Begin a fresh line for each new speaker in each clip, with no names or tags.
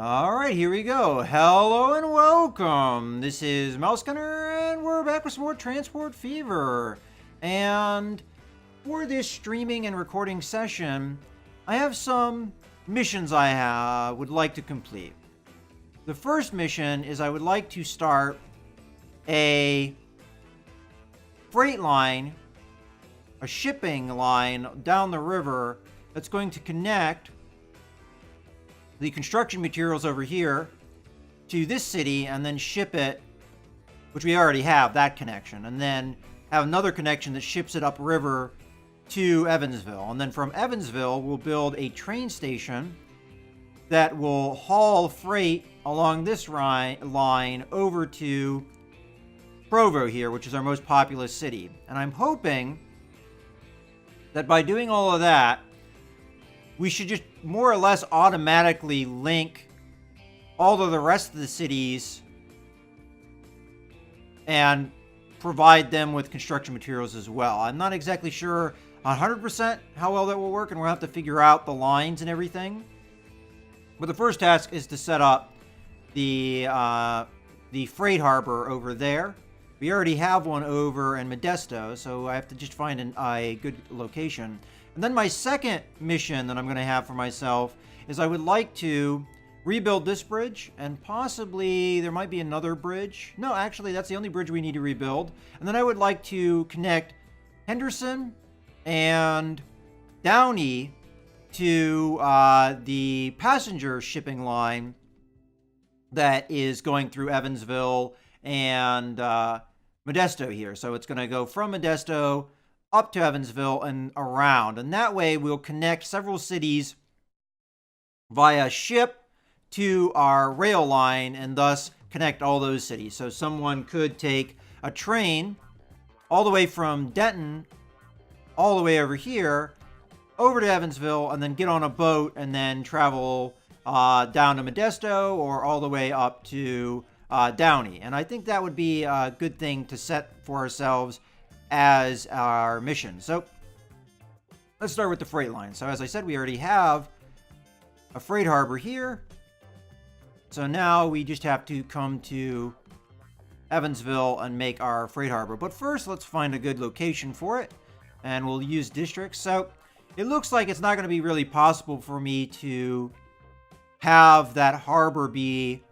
All right, here we go. Hello and welcome. This is Mouse Gunner, and we're back with some more Transport Fever. And for this streaming and recording session, I have some missions I would like to complete. The first mission is I would like to start a freight line, a shipping line down the river that's going to connect the construction materials over here to this city and then ship it, which we already have that connection, and then have another connection that ships it upriver to Evansville. And then from Evansville, we'll build a train station that will haul freight along this line over to Provo here, which is our most populous city. And I'm hoping that by doing all of that, we should just more or less automatically link all of the rest of the cities and provide them with construction materials as well. I'm not exactly sure 100% how well that will work, and we'll have to figure out the lines and everything. But the first task is to set up the freight harbor over there. We already have one over in Modesto, so I have to just find a good location. And then my second mission that I'm going to have for myself is I would like to rebuild this bridge, and possibly there might be another bridge. No, actually, that's the only bridge we need to rebuild. And then I would like to connect Henderson and Downey to the passenger shipping line that is going through Evansville and Modesto here. So it's going to go from Modesto up to Evansville and around. And that way we'll connect several cities via ship to our rail line and thus connect all those cities. So someone could take a train all the way from Denton all the way over here over to Evansville and then get on a boat and then travel down to Modesto or all the way up to Downey. And I think that would be a good thing to set for ourselves as our mission. So let's start with the freight line. So as I said, we already have a freight harbor here. So now we just have to come to Evansville and make our freight harbor. But first, let's find a good location for it. And we'll use districts. So it looks like it's not going to be really possible for me to have that harbor be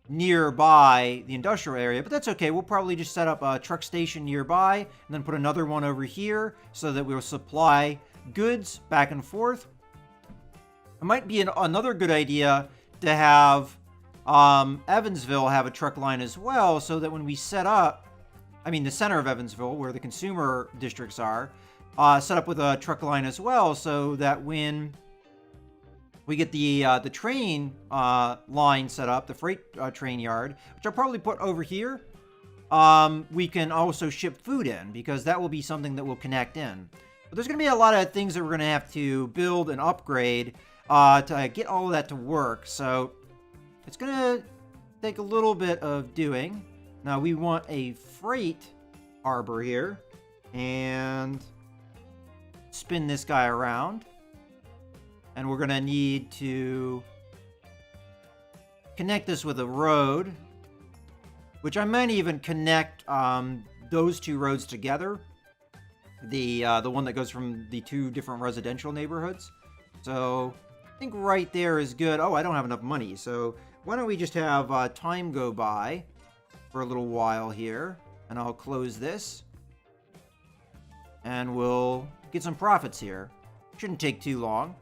nearby the industrial area, but that's okay. We'll probably just set up a truck station nearby and then put another one over here so that we'll supply goods back and forth. It might be another good idea to have Evansville have a truck line as well, so that when we set up, the center of Evansville where the consumer districts are, set up with a truck line as well, so that when we get the train line set up, the freight train yard, which I'll probably put over here. We can also ship food in, because that will be something that will connect in. But there's going to be a lot of things that we're going to have to build and upgrade to get all of that to work. So it's going to take a little bit of doing. Now we want a freight harbor here, and spin this guy around. And we're going to need to connect this with a road, which I might even connect those two roads together. The one that goes from the two different residential neighborhoods. So I think right there is good. Oh, I don't have enough money. So why don't we just have time go by for a little while here. And I'll close this. And we'll get some profits here. Shouldn't take too long.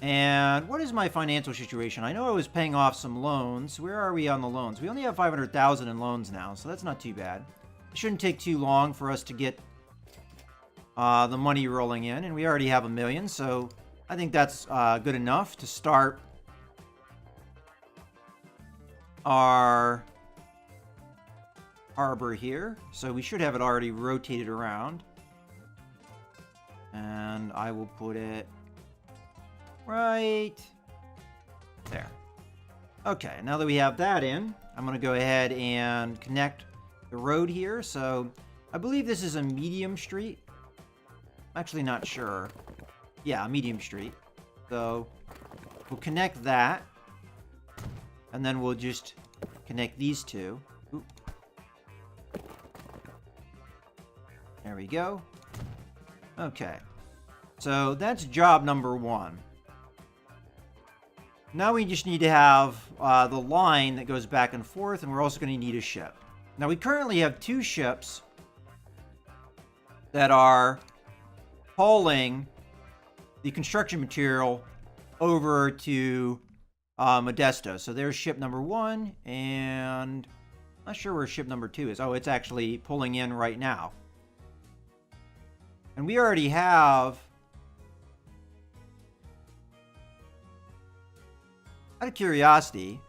And what is my financial situation? I know I was paying off some loans. Where are we on the loans? We only have 500,000 in loans now, so that's not too bad. It shouldn't take too long for us to get the money rolling in, and we already have $1 million, so I think that's good enough to start our harbor here. So we should have it already rotated around. And I will put it right there. Okay, now that we have that in, I'm going to go ahead and connect the road here. So I believe this is a medium street. actually not sure. Yeah, medium street. So we'll connect that. And then we'll just connect these two. Oop. There we go. Okay. So that's job number 1. Now we just need to have the line that goes back and forth, and we're also going to need a ship. Now we currently have 2 ships that are hauling the construction material over to Modesto. So there's ship number 1, and I'm not sure where ship number 2 is. Oh, it's actually pulling in right now. And we already have, out of curiosity,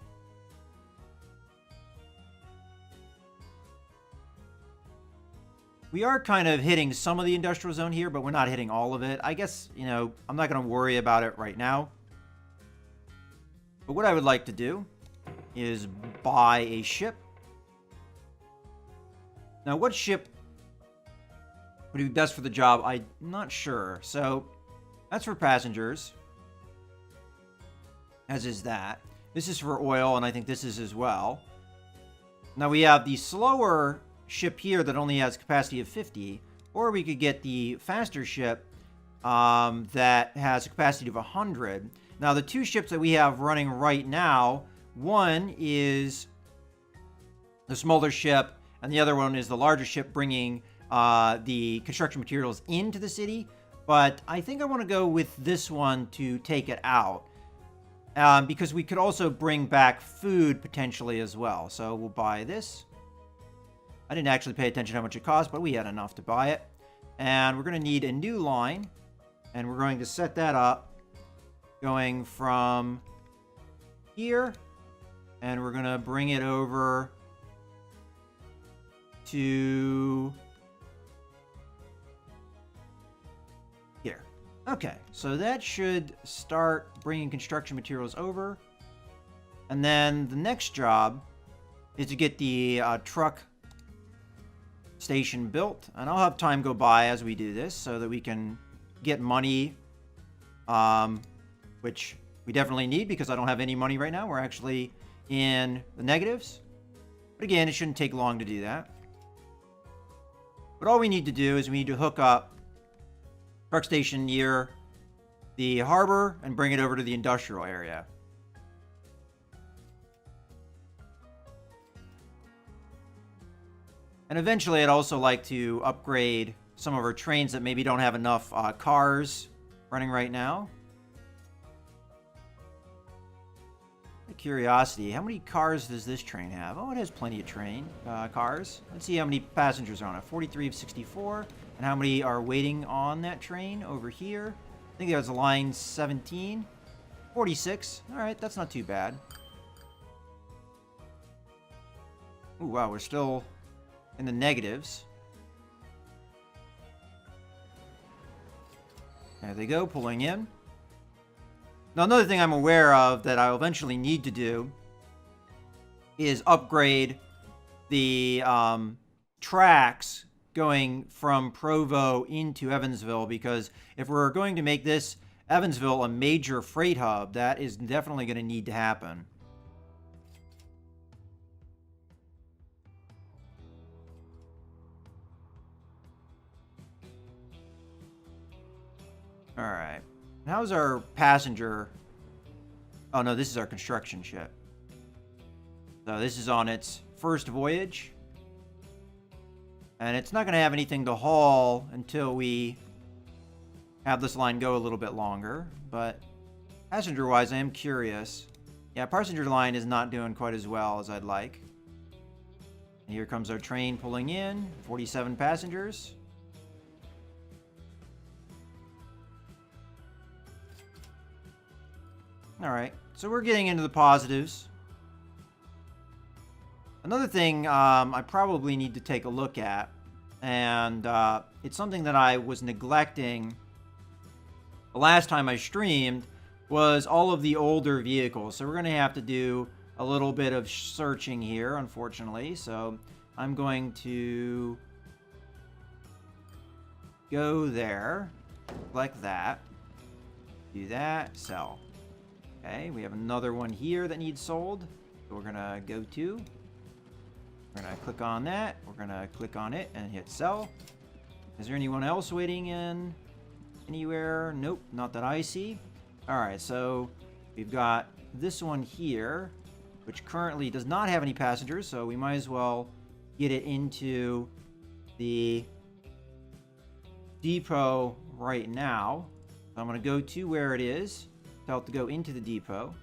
we are kind of hitting some of the industrial zone here, but we're not hitting all of it. I guess, you know, I'm not going to worry about it right now. But what I would like to do is buy a ship. Now, what ship would be best for the job? I'm not sure. So, that's for passengers. As is that. This is for oil, and I think this is as well. Now, we have the slower ship here that only has capacity of 50. Or we could get the faster ship that has a capacity of 100. Now, the 2 ships that we have running right now, one is the smaller ship, and the other one is the larger ship bringing the construction materials into the city. But I think I want to go with this one to take it out, because we could also bring back food potentially as well. So we'll buy this. I didn't actually pay attention to how much it cost, but we had enough to buy it. And we're going to need a new line, and we're going to set that up going from here, and we're going to bring it over to here. Okay, so that should start bringing construction materials over. And then the next job is to get the truck station built. And I'll have time go by as we do this so that we can get money, which we definitely need because I don't have any money right now. We're actually in the negatives. But again, it shouldn't take long to do that. But all we need to do is we need to hook up truck station near the harbor and bring it over to the industrial area. And eventually I'd also like to upgrade some of our trains that maybe don't have enough cars running right now. Curiosity, how many cars does this train have? Oh, it has plenty of cars. Let's see how many passengers are on it. 43 of 64. And how many are waiting on that train over here? I think there's a line 17. 46. All right, that's not too bad. Ooh, wow, we're still in the negatives. There they go, pulling in. Now, another thing I'm aware of that I'll eventually need to do is upgrade the tracks going from Provo into Evansville, because if we're going to make this Evansville a major freight hub, that is definitely going to need to happen. All right. How's our passenger? Oh, no, this is our construction ship. So this is on its first voyage. And it's not going to have anything to haul until we have this line go a little bit longer. But passenger-wise, I am curious. Yeah, passenger line is not doing quite as well as I'd like. And here comes our train pulling in. 47 passengers. Alright, so we're getting into the positives. Another thing I probably need to take a look at, and it's something that I was neglecting the last time I streamed, was all of the older vehicles. So we're going to have to do a little bit of searching here, unfortunately. So I'm going to go there, like that, do that, sell. Okay, we have another one here that needs sold. So we're gonna go to, we're gonna click on that, we're gonna click on it and hit sell. Is there anyone else waiting in anywhere? Nope, not that I see. All right, so we've got this one here, which currently does not have any passengers, so we might as well get it into the depot right now. So I'm going to go to where it is, tell it to go into the depot.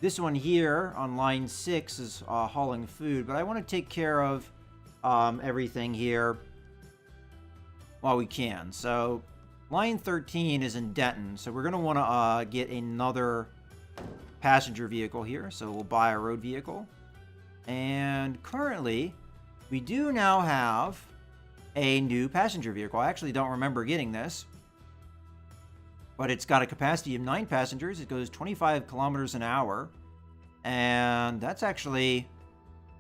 This one here on line 6 is hauling food, but I want to take care of everything here while we can. So line 13 is in Denton, so we're going to want to get another passenger vehicle here. So we'll buy a road vehicle. And currently, we do now have a new passenger vehicle. I actually don't remember getting this, but it's got a capacity of 9 passengers. It goes 25 kilometers an hour, and that's actually,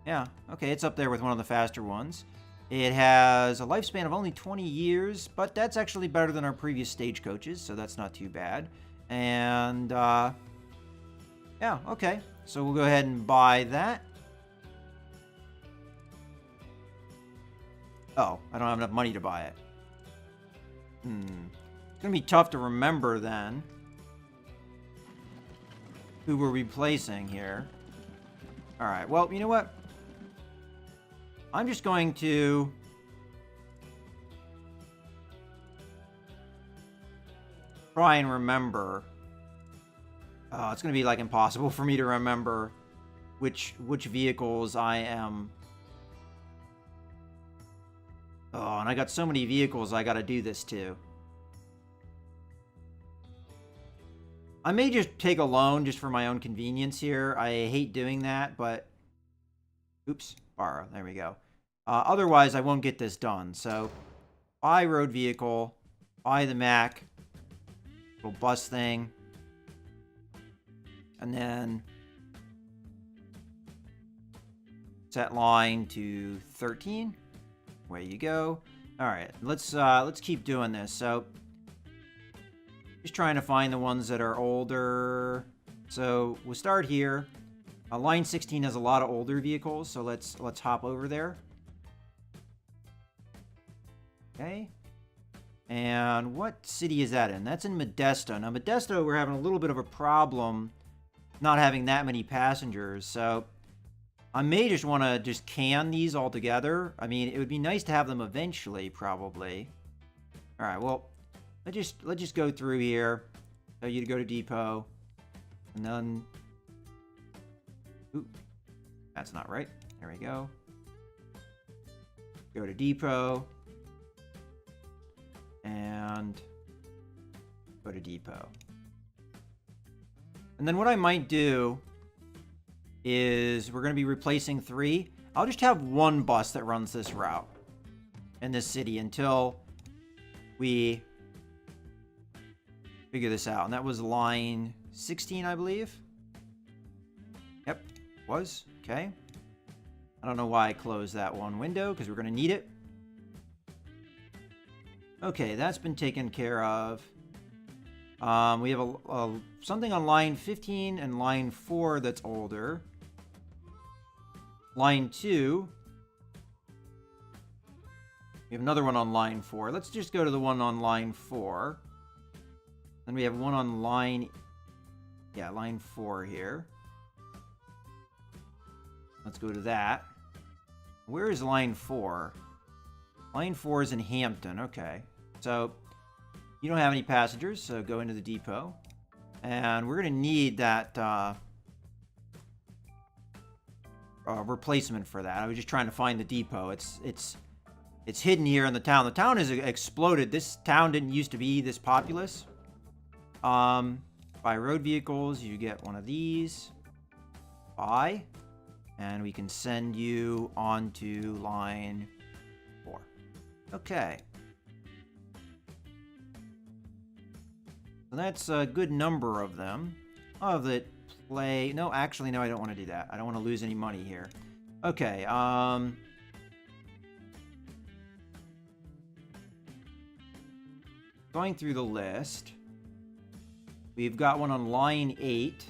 yeah, okay, it's up there with one of the faster ones. It has a lifespan of only 20 years, but that's actually better than our previous stagecoaches, so that's not too bad. And, yeah, okay, so we'll go ahead and buy that. Oh, I don't have enough money to buy it. It's going to be tough to remember then who we're replacing here. Alright, well, you know what? I'm just going to try and remember. It's going to be like impossible for me to remember which vehicles I am. Oh, and I got so many vehicles I got to do this to. I may just take a loan just for my own convenience here. I hate doing that, but... Oops, borrow. There we go. Otherwise, I won't get this done. So, buy road vehicle, buy the Mac, little bus thing, and then set line to 13. Away you go. All right, let's keep doing this. So, just trying to find the ones that are older. So we'll start here. Line 16 has a lot of older vehicles, so let's hop over there. Okay. And what city is that in? That's in Modesto. Now, Modesto, we're having a little bit of a problem not having that many passengers, so I may just want to just can these all together. I mean, it would be nice to have them eventually, probably. All right, well, let's just go through here. Tell you to go to depot, and then, ooh, that's not right. There we go. Go to depot, and go to depot. And then what I might do is we're going to be replacing 3. I'll just have one bus that runs this route in this city until we figure this out. And that was line 16, I believe. Yep, was. Okay. I don't know why I closed that one window, because we're going to need it. Okay, that's been taken care of. We have something on line 15 and line 4 that's older. Line 2. We have another one on line 4. Let's just go to the one on line 4. Then we have one on line... Yeah, line 4 here. Let's go to that. Where is line 4? Line 4 is in Hampton. Okay. So, you don't have any passengers, so go into the depot. And we're going to need that replacement for that. I was just trying to find the depot. It's hidden here in the town. The town has exploded. This town didn't used to be this populous. Buy road vehicles. You get one of these. Buy. And we can send you on to line 4. Okay. So that's a good number of them. Oh, the play... No, actually, no, I don't want to do that. I don't want to lose any money here. Okay, going through the list, we've got one on line 8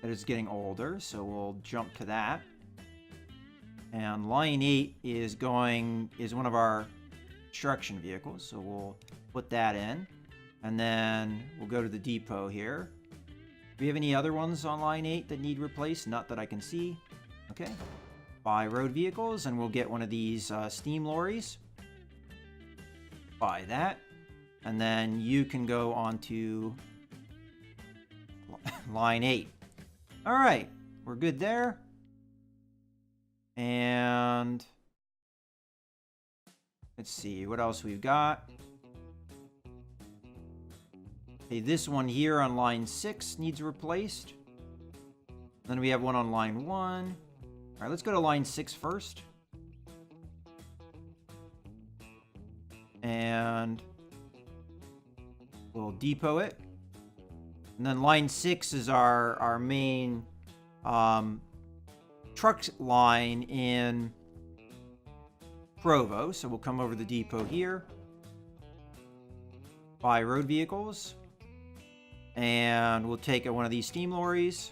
that is getting older, so we'll jump to that. And line 8 is one of our construction vehicles, so we'll put that in. And then we'll go to the depot here. Do we have any other ones on line 8 that need replaced? Not that I can see. Okay. Buy road vehicles, and we'll get one of these steam lorries. Buy that. And then you can go on to line 8. All right. We're good there. And let's see what else we've got. Okay, this one here on line 6 needs replaced. Then we have one on line 1. All right, let's go to line 6 first. And we'll depot it. And then line 6 is our main truck line in Provo. So we'll come over the depot here. Buy road vehicles. And we'll take one of these steam lorries.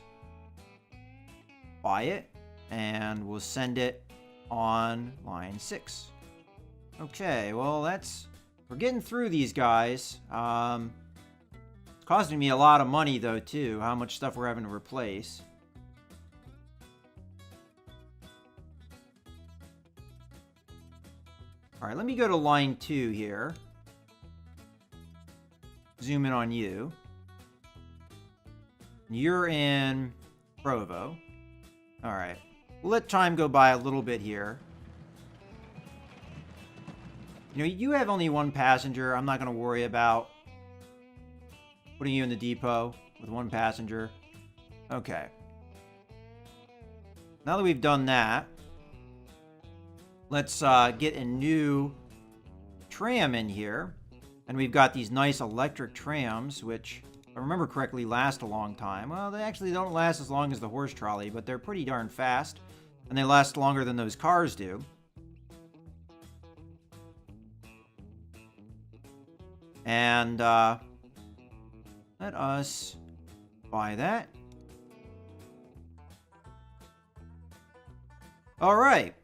Buy it. And we'll send it on line 6. Okay, well, we're getting through these guys. It's costing me a lot of money, though, too, how much stuff we're having to replace. All right, let me go to line 2 here. Zoom in on you. You're in Provo. All right. We'll let time go by a little bit here. You know, you have only one passenger. I'm not going to worry about putting you in the depot with one passenger. Okay. Now that we've done that, let's get a new tram in here. And we've got these nice electric trams, which, if I remember correctly, last a long time. Well, they actually don't last as long as the horse trolley, but they're pretty darn fast. And they last longer than those cars do. And let us buy that. All right.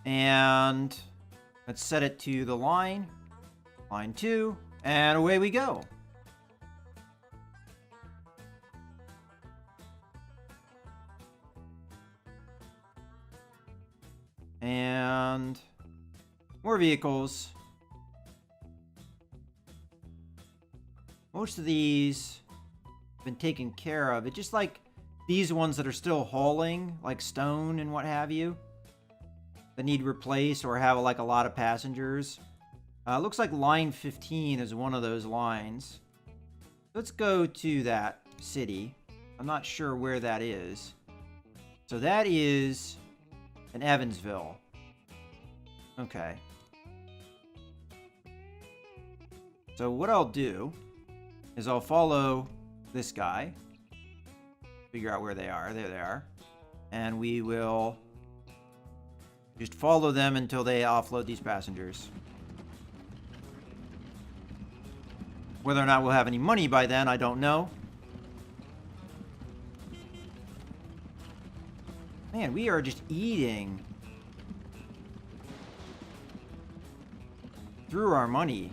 And let's set it to the line 2, and away we go. And more vehicles. Most of these have been taken care of. It's just like these ones that are still hauling, like stone and what have you, that need replaced or have like a lot of passengers. Looks like line 15 is one of those lines. Let's go to that city. I'm not sure where that is. So that is in Evansville. Okay. So what I'll do is I'll follow this guy. Figure out where they are. There they are. And we will just follow them until they offload these passengers. Whether or not we'll have any money by then, I don't know. Man, we are just eating through our money.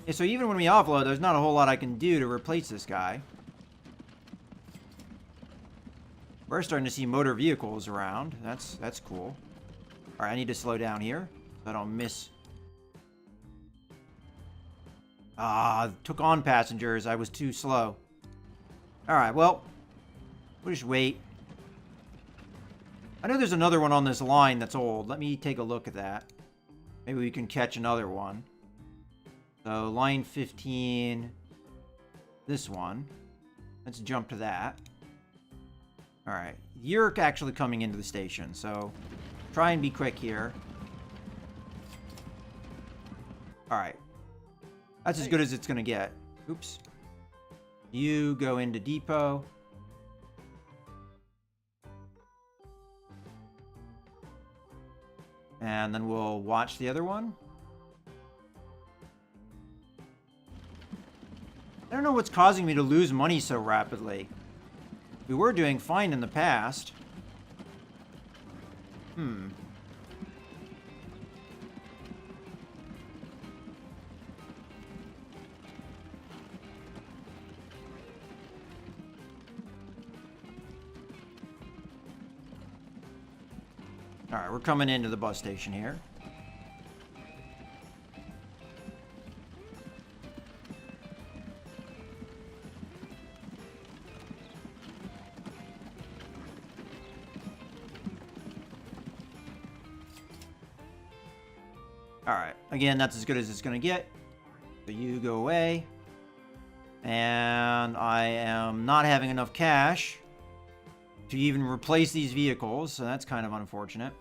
Yeah, so even when we offload, there's not a whole lot I can do to replace this guy. We're starting to see motor vehicles around. That's cool. All right, I need to slow down here so I don't miss. Took on passengers. I was too slow. All right, well, we'll just wait. I know there's another one on this line that's old. Let me take a look at that. Maybe we can catch another one. So line 15, this one. Let's jump to that. All right, you're actually coming into the station, so try and be quick here. All right, that's as good as it's gonna get. Oops. You go into depot. And then we'll watch the other one. I don't know what's causing me to lose money so rapidly. We were doing fine in the past. Alright, we're coming into the bus station here. Alright, again, that's as good as it's going to get. So you go away. And I am not having enough cash to even replace these vehicles, so that's kind of unfortunate.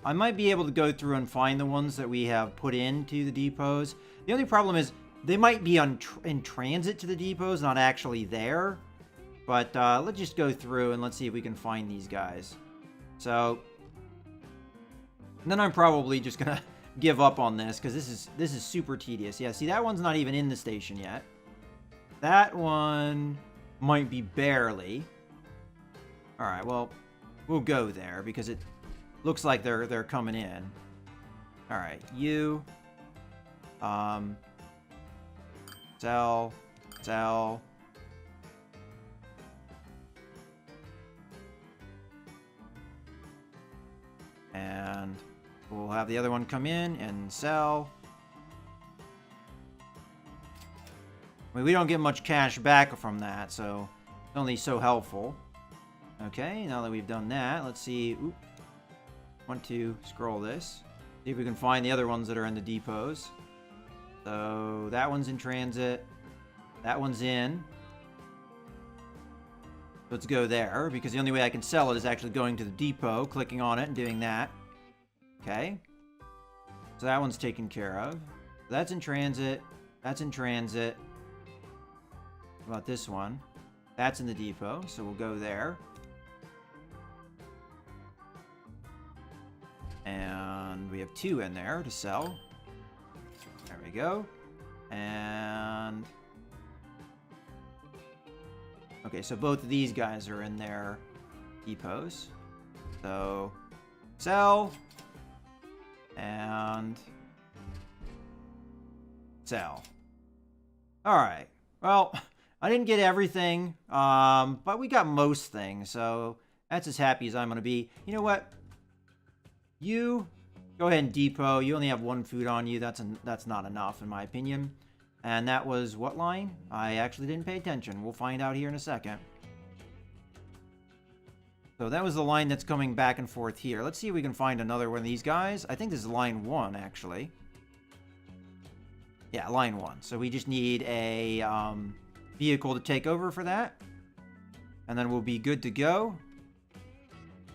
I might be able to go through and find the ones that we have put into the depots. The only problem is they might be in transit to the depots, not actually there. But let's just go through and let's see if we can find these guys. So, and then I'm probably just gonna give up on this because this is super tedious. Yeah, see, that one's not even in the station yet. That one might be barely. All right, well, we'll go there because it looks like they're coming in. All right, you, sell, and we'll have the other one come in and sell. I mean, we don't get much cash back from that, so it's only so helpful. Okay, now that we've done that, let's see. Oop. Want to scroll this. See if we can find the other ones that are in the depots. So that one's in transit. That one's in. Let's go there, because the only way I can sell it is actually going to the depot, clicking on it and doing that. Okay. So that one's taken care of. That's in transit. That's in transit. How about this one? That's in the depot, so we'll go there. And we have 2 in there to sell. There we go. And okay, so both of these guys are in their depots. So sell and sell. All right. Well, I didn't get everything, but we got most things, so that's as happy as I'm going to be. You know what? You go ahead and depot. You only have 1 food on you. That's not enough, in my opinion. And that was what line? I actually didn't pay attention. We'll find out here in a second. So that was the line that's coming back and forth here. Let's see if we can find another one of these guys. I think this is line 1, actually. Yeah, line 1. So we just need a vehicle to take over for that. And then we'll be good to go.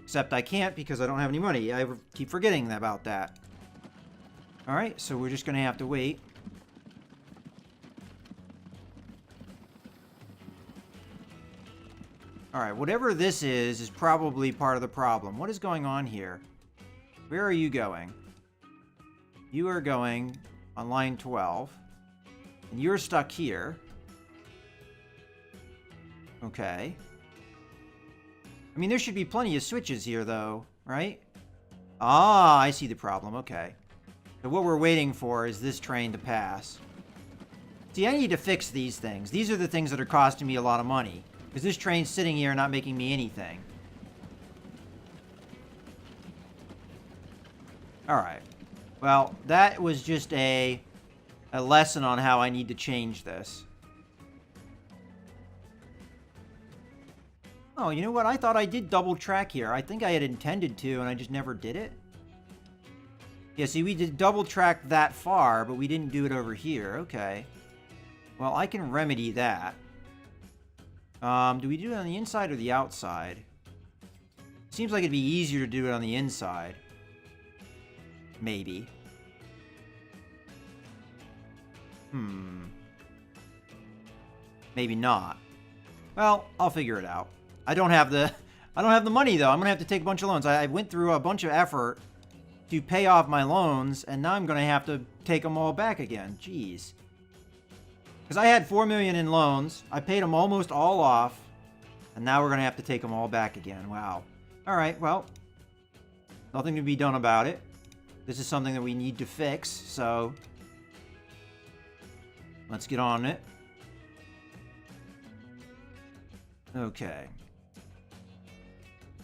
Except I can't because I don't have any money. I keep forgetting about that. Alright, so we're just going to have to wait. Alright, whatever this is probably part of the problem. What is going on here? Where are you going? You are going on line 12. And you're stuck here. Okay. I mean, there should be plenty of switches here, though, right? Ah, I see the problem. Okay. So what we're waiting for is this train to pass. See, I need to fix these things. These are the things that are costing me a lot of money. Because this train's sitting here not making me anything. Alright. Well, that was just a lesson on how I need to change this. Oh, you know what? I thought I did double track here. I think I had intended to, and I just never did it. Yeah, see, we did double track that far, but we didn't do it over here. Okay. Well, I can remedy that. Do we do it on the inside or the outside? Seems like it'd be easier to do it on the inside. Maybe. Maybe not. Well, I'll figure it out. I don't have the money though. I'm gonna have to take a bunch of loans. I went through a bunch of effort to pay off my loans, and now I'm going to have to take them all back again. Jeez. Because I had $4 million in loans. I paid them almost all off. And now we're going to have to take them all back again. Wow. All right, well, nothing to be done about it. This is something that we need to fix, so let's get on it. Okay.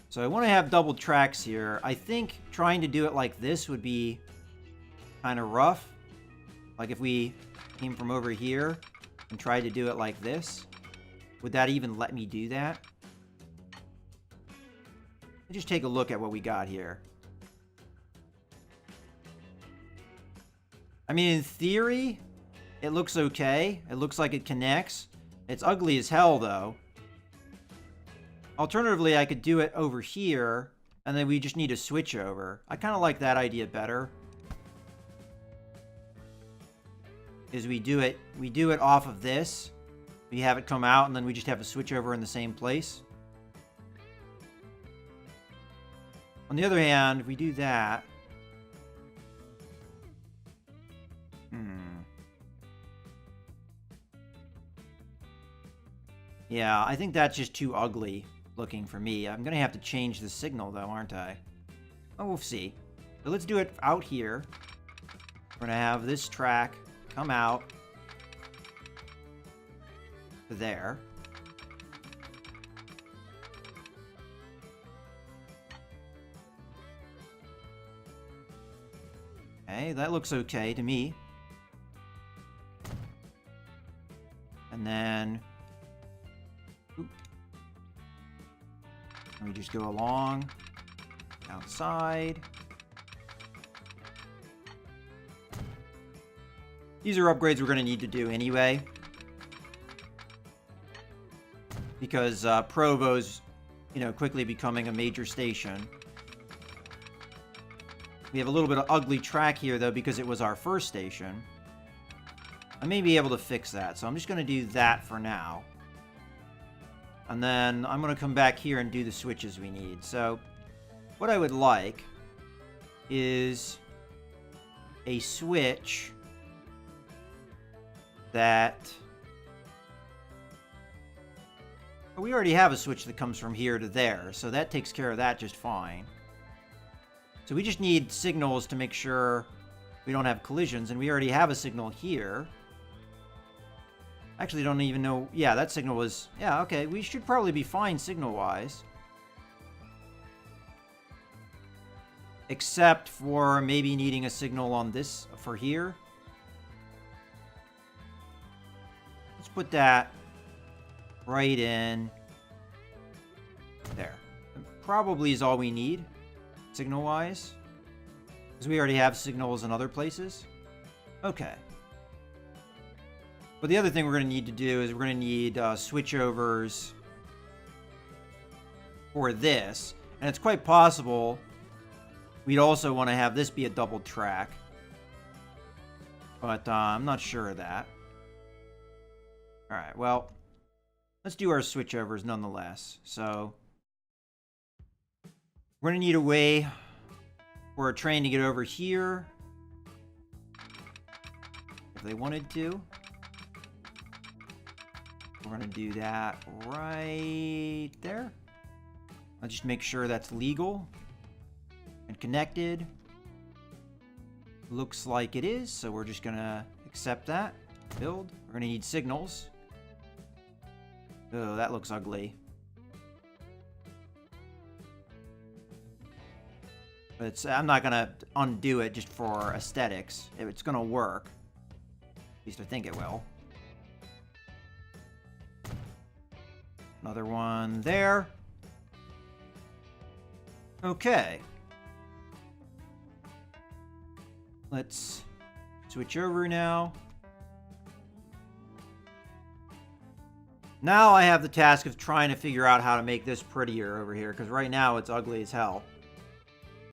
So I want to have double tracks here. I think trying to do it like this would be kind of rough. Like if we came from over here and tried to do it like this. Would that even let me do that? Let's just take a look at what we got here. I mean, in theory, it looks okay. It looks like it connects. It's ugly as hell, though. Alternatively, I could do it over here, and then we just need a switch over. I kind of like that idea better. Is we do it off of this. We have it come out, and then we just have a switch over in the same place. On the other hand, if we do that... Yeah, I think that's just too ugly looking for me. I'm going to have to change the signal, though, aren't I? Oh, we'll see. So let's do it out here. We're going to have this track come out to there. Okay, that looks okay to me. And then... we just go along, outside. These are upgrades we're going to need to do anyway. Because Provo's, quickly becoming a major station. We have a little bit of ugly track here, though, because it was our first station. I may be able to fix that, so I'm just going to do that for now. And then I'm going to come back here and do the switches we need. So what I would like is a switch that... Well, we already have a switch that comes from here to there, so that takes care of that just fine. So we just need signals to make sure we don't have collisions, and we already have a signal here. Actually, don't even know... Yeah, that signal was... Yeah, okay. We should probably be fine signal-wise. Except for maybe needing a signal on this for here. Let's put that right in there. That probably is all we need, signal-wise. Because we already have signals in other places. Okay. But the other thing we're going to need to do is we're going to need switchovers for this. And it's quite possible we'd also want to have this be a double track. But I'm not sure of that. Alright, well, let's do our switchovers nonetheless. So, we're going to need a way for a train to get over here. If they wanted to. We're going to do that right there. I'll just make sure that's legal and connected. Looks like it is, so we're just going to accept that. Build. We're going to need signals. Oh, that looks ugly. But I'm not going to undo it just for aesthetics. It's going to work. At least I think it will. Another one there. Okay. Let's switch over now. Now I have the task of trying to figure out how to make this prettier over here, because right now it's ugly as hell.